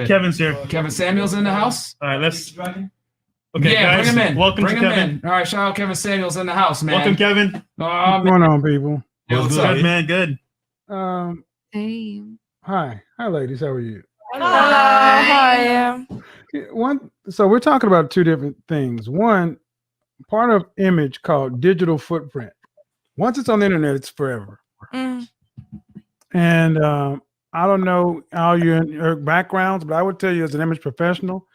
fit. Kevin's here. Kevin Samuels in the house. All right, let's. Okay, Yeah, guys, bring him in. Welcome bring to him Kevin. in. All right, shout out Kevin Samuels in the house, man. Welcome, Kevin. What's going on, people? Yo, what's up? Good, man. Good. Hey. Hi, ladies. How are you? Hello. How are you? So we're talking about two different things. One, part of image called digital footprint. Once it's on the internet, it's forever. Mm. And I don't know all your backgrounds, but I would tell you, as an image professional,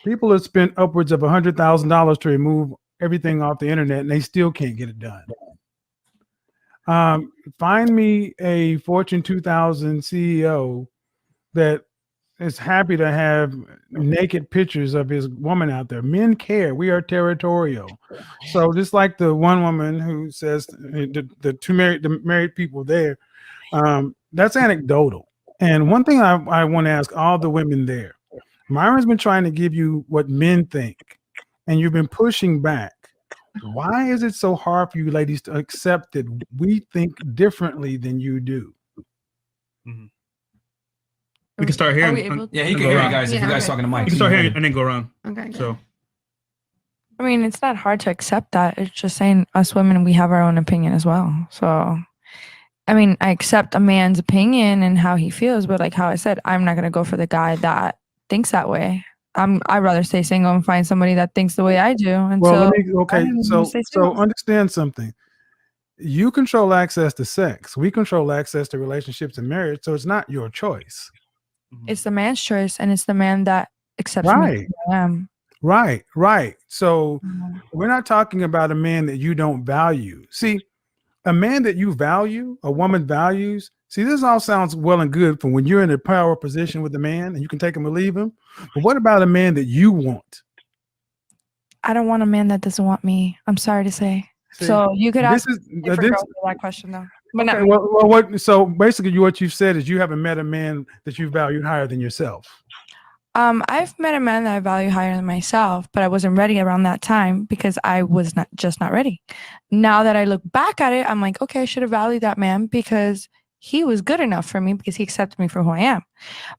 people have spent upwards of $100,000 to remove everything off the internet, and they still can't get it done. Find me a Fortune 2000 CEO that is happy to have naked pictures of his woman out there. Men care. We are territorial. So just like the one woman who says the married people there, that's anecdotal. And one thing I want to ask all the women there, Myron's been trying to give you what men think, and you've been pushing back. Why is it so hard for you ladies to accept that we think differently than you do? Mm-hmm. We can start here. Yeah, he can hear you guys if you guys talking to Mike. You can start here and then go around. Okay. So, I mean, it's not hard to accept that. It's just saying us women, we have our own opinion as well. So, I mean, I accept a man's opinion and how he feels, but like how I said, I'm not going to go for the guy that thinks that way. I'd rather stay single and find somebody that thinks the way I do. And well, so, so understand something. You control access to sex. We control access to relationships and marriage. So it's not your choice. it's the man's choice, and it's the man that accepts me Right. who I am. Right. So we're not talking about a man that you don't value. See, a man that you value, a woman values. See, this all sounds well and good for when you're in a power position with a man and you can take him or leave him. But what about a man that you want? I don't want a man that doesn't want me. I'm sorry to say. See, So you could ask this that question though. But okay, not me. so basically what you've said is you haven't met a man that you valued higher than yourself. I've met a man that I value higher than myself, but I wasn't ready around that time because I was not ready. Now that I look back at it, I'm like, okay, I should have valued that man because he was good enough for me because he accepted me for who I am.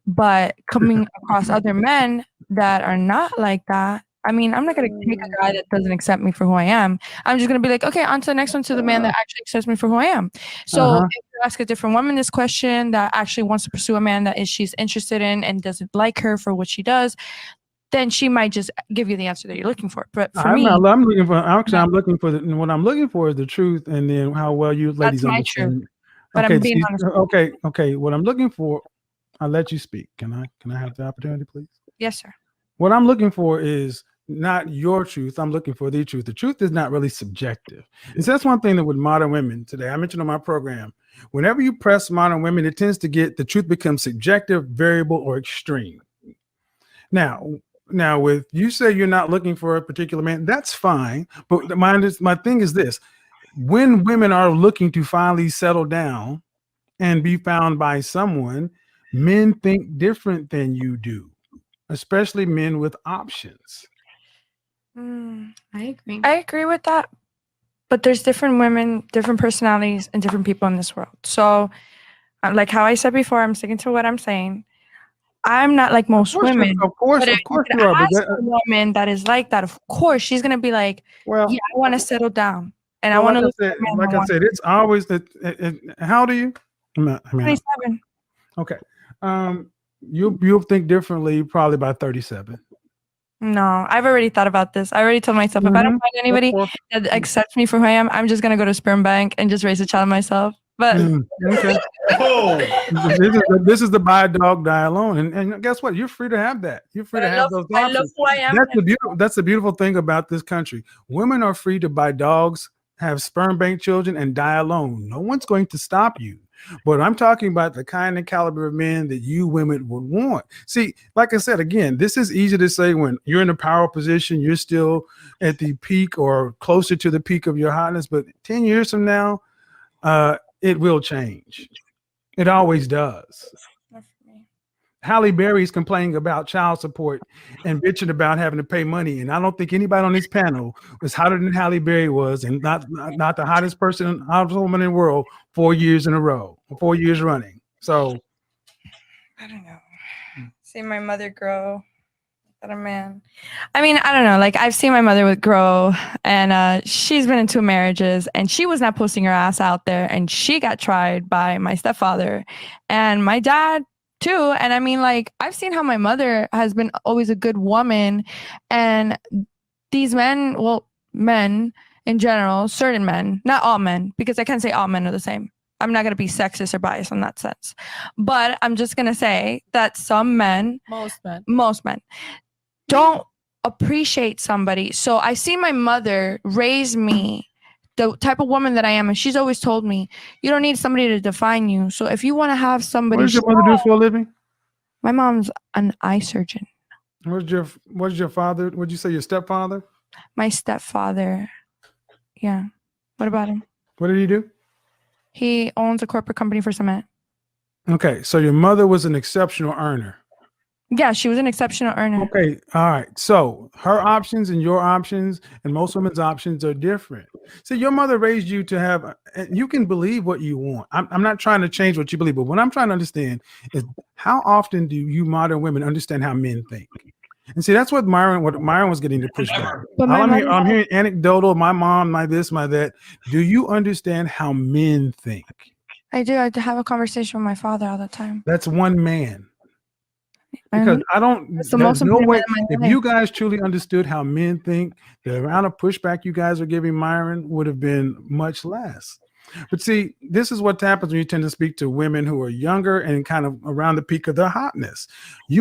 But coming across other men that are not like that, I mean, I'm not going to take a guy that doesn't accept me for who I am. I'm just going to be like, okay, on to the next one, to the man that actually accepts me for who I am. So if you ask a different woman this question that actually wants to pursue a man that she's interested in and doesn't like her for what she does, then she might just give you the answer that you're looking for. But for me, what I'm looking for is the truth, and then how well you ladies that's my understand. truth. But I'm being honest. Okay. What I'm looking for, I'll let you speak. Can I have the opportunity, please? Yes, sir. What I'm looking for is not your truth. I'm looking for the truth. The truth is not really subjective. And so that's one thing that with modern women today, I mentioned on my program, whenever you press modern women, it tends to get the truth becomes subjective, variable, or extreme. Now with you say you're not looking for a particular man, that's fine. But my thing is this: when women are looking to finally settle down and be found by someone, men think different than you do, especially men with options. I agree with that. But there's different women, different personalities, and different people in this world. So, like how I said before, I'm sticking to what I'm saying. I'm not like most women. Of course you are. But a woman that is like that, of course, she's gonna be like, "Well, yeah, I want to settle down, and I want to." Like I said, it's always that. How old are you? I'm 27. Okay. You'll think differently probably by 37. No, I've already thought about this. I already told myself if I don't find anybody that accepts me for who I am, I'm just gonna go to sperm bank and just raise a child myself. But okay. This is the buy a dog, die alone, and guess what? You're free to have that. You're free to have those options. I love who I am. That's the beautiful thing about this country. Women are free to buy dogs, have sperm bank children, and die alone. No one's going to stop you. But I'm talking about the kind and caliber of men that you women would want. See, like I said, again, this is easy to say when you're in a power position, you're still at the peak or closer to the peak of your hotness. But 10 years from now, it will change. It always does. Halle Berry's complaining about child support and bitching about having to pay money. And I don't think anybody on this panel was hotter than Halle Berry was, and not the hottest woman in the world 4 years in a row, 4 years running. So I don't know. See my mother grow. That a man. I mean, I don't know. Like I've seen my mother grow, and she's been in 2 marriages, and she was not posting her ass out there, and she got tried by my stepfather, and my dad too. And I mean, like I've seen how my mother has been always a good woman, and these men, well, men in general, certain men, not all men, because I can't say all men are the same. I'm not going to be sexist or biased in that sense. But I'm just going to say that some men, most men, don't appreciate somebody. So I see my mother raise me the type of woman that I am. And she's always told me, you don't need somebody to define you. So if you want to have somebody. What does your mother do for a living? My mom's an eye surgeon. What's your father? What'd you say, your stepfather? My stepfather. Yeah. What about him? What did he do? He owns a corporate company for cement. Okay, so your mother was an exceptional earner. Yeah, she was an exceptional earner. Okay, all right. So her options and your options and most women's options are different. So your mother raised you to have, and you can believe what you want. I'm not trying to change what you believe, but what I'm trying to understand is how often do you modern women understand how men think? And see, that's what Myron was getting to push back. I'm hearing anecdotal, my mom, my this, my that. Do you understand how men think? I do. I have a conversation with my father all the time. That's one man. Because there's no way, if you guys truly understood how men think, the amount of pushback you guys are giving Myron would have been much less. But see, this is what happens when you tend to speak to women who are younger and kind of around the peak of their hotness. The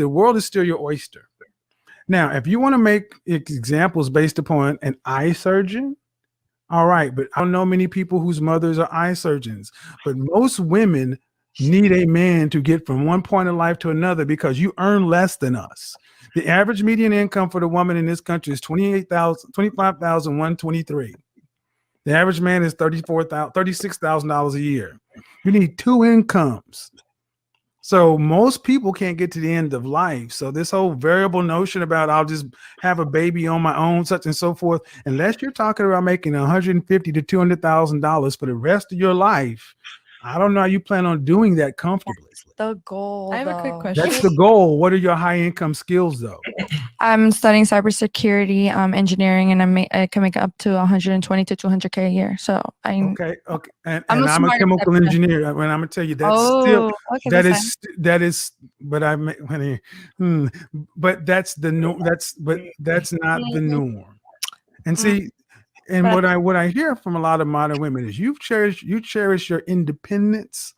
world is still your oyster. Now, if you want to make examples based upon an eye surgeon, all right, but I don't know many people whose mothers are eye surgeons, but most women need a man to get from one point of life to another because you earn less than us. The average median income for the woman in this country is $25,123. The average man is $36,000 a year. You need 2 incomes. So most people can't get to the end of life. So this whole variable notion about I'll just have a baby on my own, such and so forth, unless you're talking about making $150,000 to $200,000 for the rest of your life, I don't know how you plan on doing that comfortably. The goal. I have a quick question. That's the goal. What are your high income skills though? I'm studying cybersecurity, engineering, and I can make up to 120 to 200K a year. So okay. And I'm a chemical engineer. I'm gonna tell you that's but that's the norm. That's not the norm. And see, and what I hear from a lot of modern women is you cherish your independence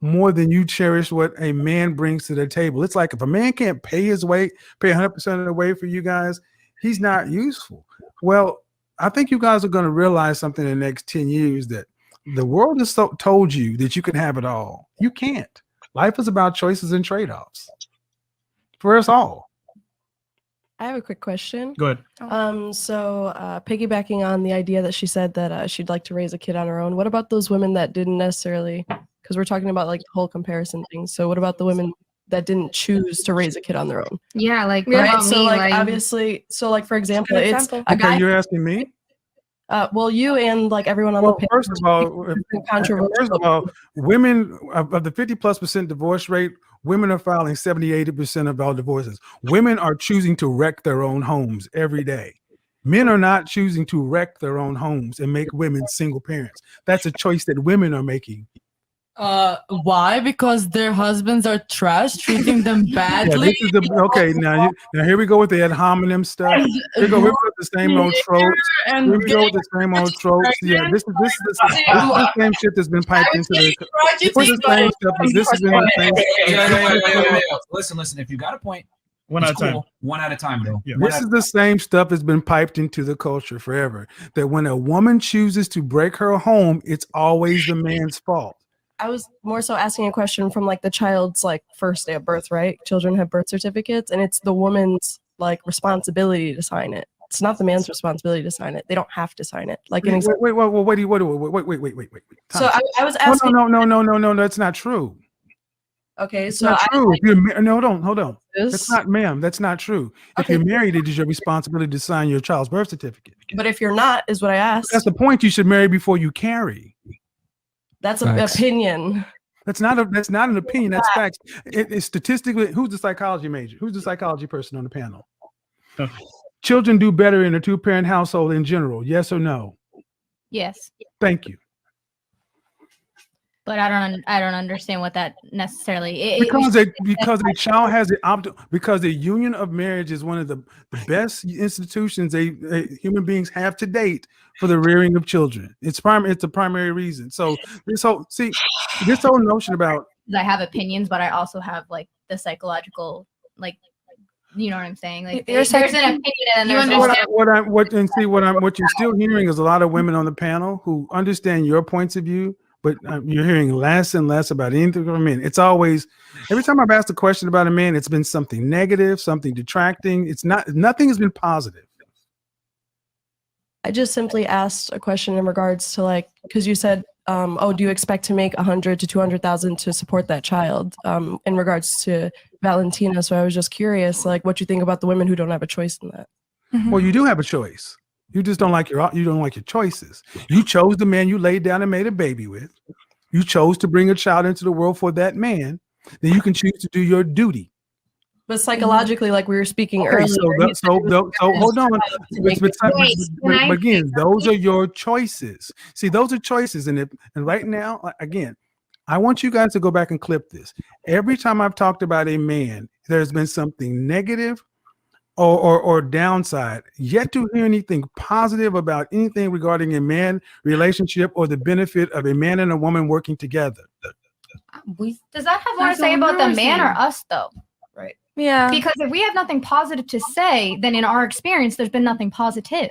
more than you cherish what a man brings to the table. It's like if a man can't pay his way, pay 100% of the way for you guys, he's not useful. Well, I think you guys are going to realize something in the next 10 years that the world has told you that you can have it all. You can't. Life is about choices and trade-offs for us all. I have a quick question. Go ahead. So piggybacking on the idea that she said that she'd like to raise a kid on her own, what about those women that didn't necessarily, because we're talking about like the whole comparison thing. So what about the women that didn't choose to raise a kid on their own? Yeah, like right. So like obviously, so like for example, it's a guy. You're asking me? Well, you and like everyone on the panel. First of all, women of the 50+% divorce rate, women are filing 70-80% of all divorces. Women are choosing to wreck their own homes every day. Men are not choosing to wreck their own homes and make women single parents. That's a choice that women are making. Why? Because their husbands are trash, treating them badly. Yeah, now here we go with the ad hominem stuff. Here we go with the same old tropes. Here we go with the same old tropes. Yeah, this is the same shit that's been piped into the. Listen. If you got a point, one at a time. One at a time, though. Yeah. This is the same stuff that's been piped into the culture forever. That when a woman chooses to break her home, it's always the man's fault. I was more so asking a question from like the child's like first day of birth, right? Children have birth certificates, and it's the woman's like responsibility to sign it. It's not the man's responsibility to sign it. They don't have to sign it. Like wait. So I was asking. No, that's not true. Okay, it's so not true. Hold on. That's not, ma'am. That's not true. If you're married, it is your responsibility to sign your child's birth certificate. But if you're not, is what I asked. That's the point. You should marry before you carry. That's an opinion. That's not an opinion. That's facts. It's statistically. Who's the psychology major? Who's the psychology person on the panel? Children do better in a two-parent household in general. Yes or no? Yes, Thank you. but I don't understand what that necessarily. Because a child has because the union of marriage is one of the best institutions human beings have to date for the rearing of children. It's a primary reason. So this whole notion about I have opinions, but I also have like the psychological, like, you know what I'm saying? Like You're there's an saying- opinion and You there's understand- what you're still hearing is a lot of women on the panel who understand your points of view, but you're hearing less and less about anything from men. It's always, every time I've asked a question about a man, it's been something negative, something detracting. Nothing has been positive. I just simply asked a question in regards to like, because you said, oh, do you expect to make 100 to 200,000 to support that child? In regards to Valentina, so I was just curious, like, what you think about the women who don't have a choice in that. Well, you do have a choice. You just don't like your choices. You chose the man you laid down and made a baby with. You chose to bring a child into the world for that man. Then you can choose to do your duty. But psychologically, like we were speaking Okay, earlier, so hold on. But again, those are your choices. See, those are choices, and right now, again, I want you guys to go back and clip this. Every time I've talked about a man, there's been something negative or downside. Yet to hear anything positive about anything regarding a man relationship or the benefit of a man and a woman working together. Does that have more to say about the man or us though? Yeah. Because if we have nothing positive to say, then in our experience, there's been nothing positive.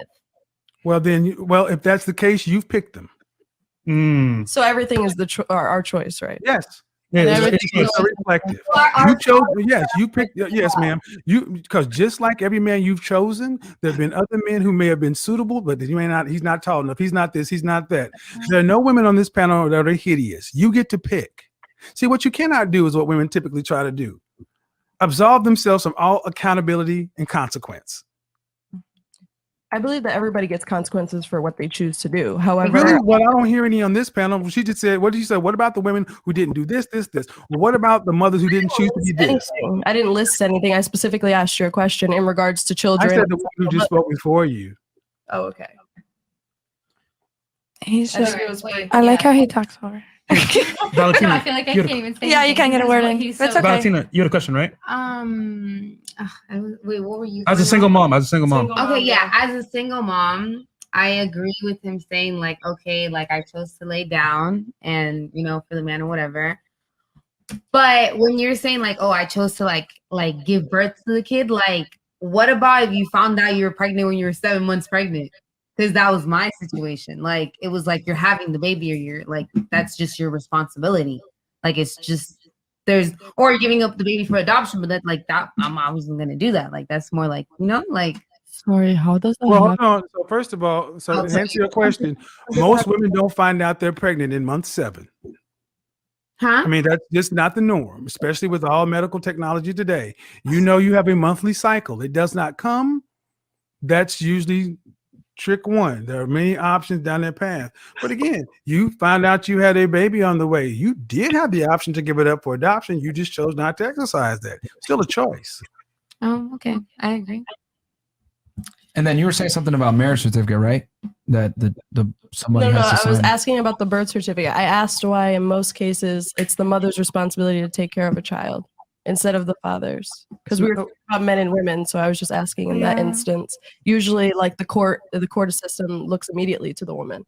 Well, if that's the case, you've picked them. so everything is our choice, right? Yes. Yeah, It's reflective. You chose, yes, you picked, yes, ma'am. Because just like every man you've chosen, there have been other men who may have been suitable, but he's not tall enough. He's not this, he's not that. There are no women on this panel that are hideous. You get to pick. See, what you cannot do is what women typically try to do. Absolve themselves from all accountability and consequence. I believe that everybody gets consequences for what they choose to do. However, Really, well, I don't hear any on this panel. She just said, what did you say? What about the women who didn't do this? Well, what about the mothers who didn't choose to be this? I didn't list anything. I specifically asked you a question in regards to I children. said the women who just spoke before you. Oh, okay. He's I just. think it was pretty- I like how he talks over. Valentina, I feel like I you can't had even say Yeah, you anything can't get a because word what in. he's That's so- okay. Valentina, you had a question, right? Wait, what were you? As a single mom, Okay, yeah. As a single mom, I agree with him saying like, okay, like I chose to lay down and for the man or whatever. But when you're saying like, oh, I chose to like give birth to the kid, like, what about if you found out you were pregnant when you were 7 months pregnant? Because that was my situation. Like, it was like you're having the baby or you're like, that's just your responsibility. Like, it's just or you're giving up the baby for adoption, but that's like that. I wasn't gonna do that. Like, that's more like, like. Sorry, how does that Well, happen? hold on. So first of all, to answer your question, most women don't find out they're pregnant in month 7. Huh? I mean, that's just not the norm, especially with all medical technology today. You have a monthly cycle. It does not come. That's usually trick one. There are many options down that path. But again, you found out you had a baby on the way. You did have the option to give it up for adoption. You just chose not to exercise that. Still a choice. Oh, okay. I agree. And then you were saying something about marriage certificate, right? That somebody No, has to I was sign. asking about the birth certificate. I asked why in most cases it's the mother's responsibility to take care of a child instead of the father's. Because we were talking about men and women, so I was just asking in that Yeah. instance. Usually, like the court system looks immediately to the woman.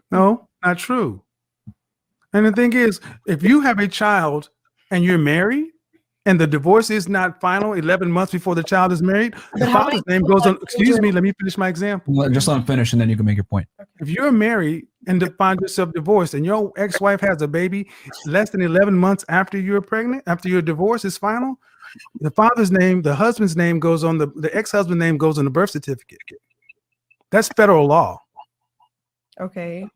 No, not true. And the thing is, if you have a child and you're married and the divorce is not final 11 months before the child is married, the But how father's many name people goes on. have Excuse children? me, let me finish my example. Just let him finish, and then you can make your point. If you're married and find yourself divorced and your ex-wife has a baby less than 11 months after you're pregnant, after your divorce is final, the father's name, the husband's name goes on the ex-husband's name goes on the birth certificate. That's federal law. Okay.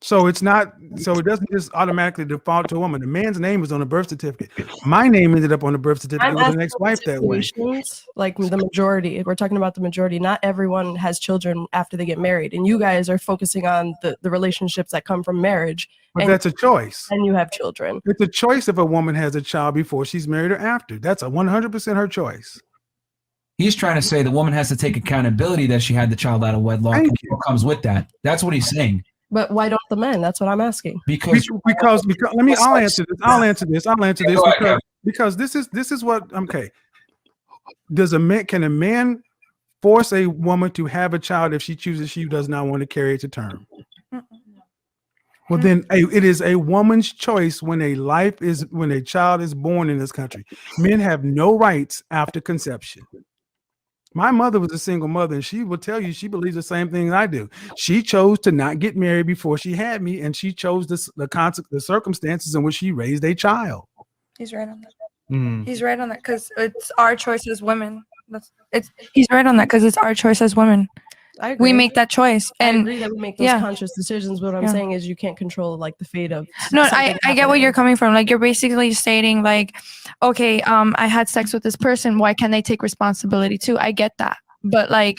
So it's not. So it doesn't just automatically default to a woman. The man's name is on the birth certificate. My name ended up on the birth certificate with an ex-wife that way. situations, like the majority. We're talking about the majority. Not everyone has children after they get married, and you guys are focusing on the relationships that come from marriage. But and, that's a choice. and you have children. It's a choice if a woman has a child before she's married or after. That's a 100% her choice. He's trying to say the woman has to take accountability that she had the child out of wedlock Thank and what comes with that. That's what he's saying. But why don't the men? That's what I'm asking. Because Let me. I'll answer this. I'll answer this Go ahead. because this is what. Okay. Can a man force a woman to have a child if she chooses she does not want to carry it to term? Well, then it is a woman's choice when a child is born in this country. Men have no rights after conception. My mother was a single mother, and she will tell you she believes the same thing I do. She chose to not get married before she had me, and she chose the circumstances in which she raised a child. He's right on that. Mm. He's right on that because it's our choice as women. He's right on that because it's our choice as women. I agree. We make that choice, I and agree that we make those yeah. conscious decisions. But what I'm Yeah. saying is you can't control like the fate of. no, something I get what happening. you're coming from. Like you're basically stating like, okay, I had sex with this person. Why can't they take responsibility too? I get that, but like,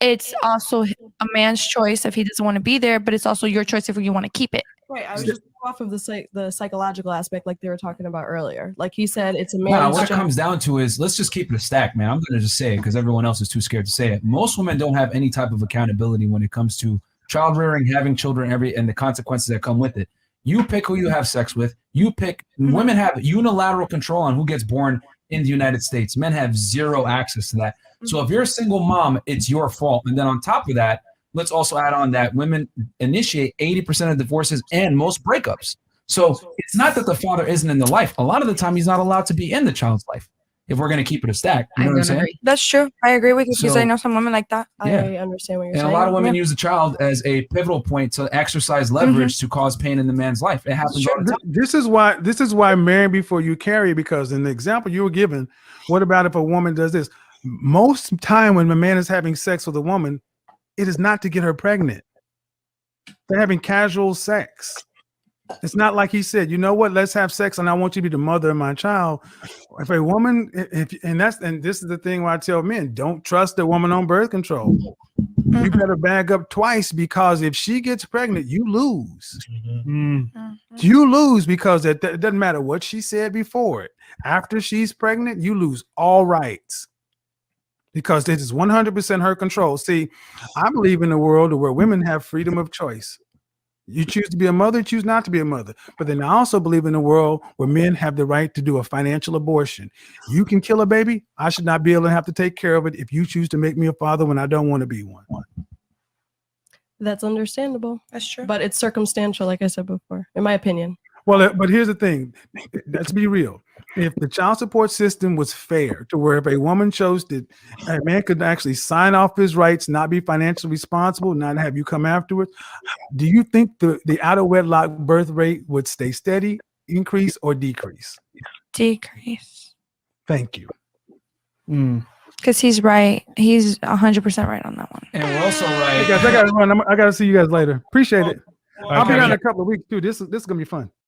it's also a man's choice if he doesn't want to be there, but it's also your choice if you want to keep it. Right. I was just off of the psychological aspect, like they were talking about earlier. Like he said, it's a no, man's what it job. comes down to is let's just keep it a stack, man. I'm going to just say it because everyone else is too scared to say it. Most women don't have any type of accountability when it comes to child rearing, having children, and the consequences that come with it. You pick who you have sex with. You pick. Women have unilateral control on who gets born in the United States. Men have zero access to that. So if you're a single mom, it's your fault. And then on top of that, let's also add on that women initiate 80% of divorces and most breakups. So it's not that the father isn't in the life. A lot of the time, he's not allowed to be in the child's life. If we're going to keep it a stack, you know what I'm saying? That's true. I agree with you because So- I know some women like that. Yeah. I understand what you're And a saying. lot of women use the child as a pivotal point to exercise leverage to cause pain in the man's life. It happens all the time. This is why marry before you carry, because in the example you were given, what about if a woman does this? Most time when a man is having sex with a woman, it is not to get her pregnant. They're having casual sex. It's not like he said, you know what, let's have sex and I want you to be the mother of my child. If a woman, and this is the thing where I tell men, don't trust a woman on birth control. You better bag up twice, because if she gets pregnant, you lose. Mm. You lose because it doesn't matter what she said before it. After she's pregnant, you lose all rights, because this is 100% her control. See, I believe in a world where women have freedom of choice. You choose to be a mother, choose not to be a mother. But then I also believe in a world where men have the right to do a financial abortion. You can kill a baby. I should not be able to have to take care of it if you choose to make me a father when I don't want to be one. That's understandable, That's true. but it's circumstantial, like I said before, in my opinion. Well, but here's the thing. Let's be real. If the child support system was fair, to where if a woman chose to, a man could actually sign off his rights, not be financially responsible, not have you come afterwards, do you think the out of wedlock birth rate would stay steady, increase, or decrease? Decrease. Thank you. Mm. Because he's right. He's 100% right on that one. And we're also Hey right. guys, I gotta run. I gotta see you guys later. Appreciate it. I'll be Okay. around in a couple of weeks too. This is gonna be fun.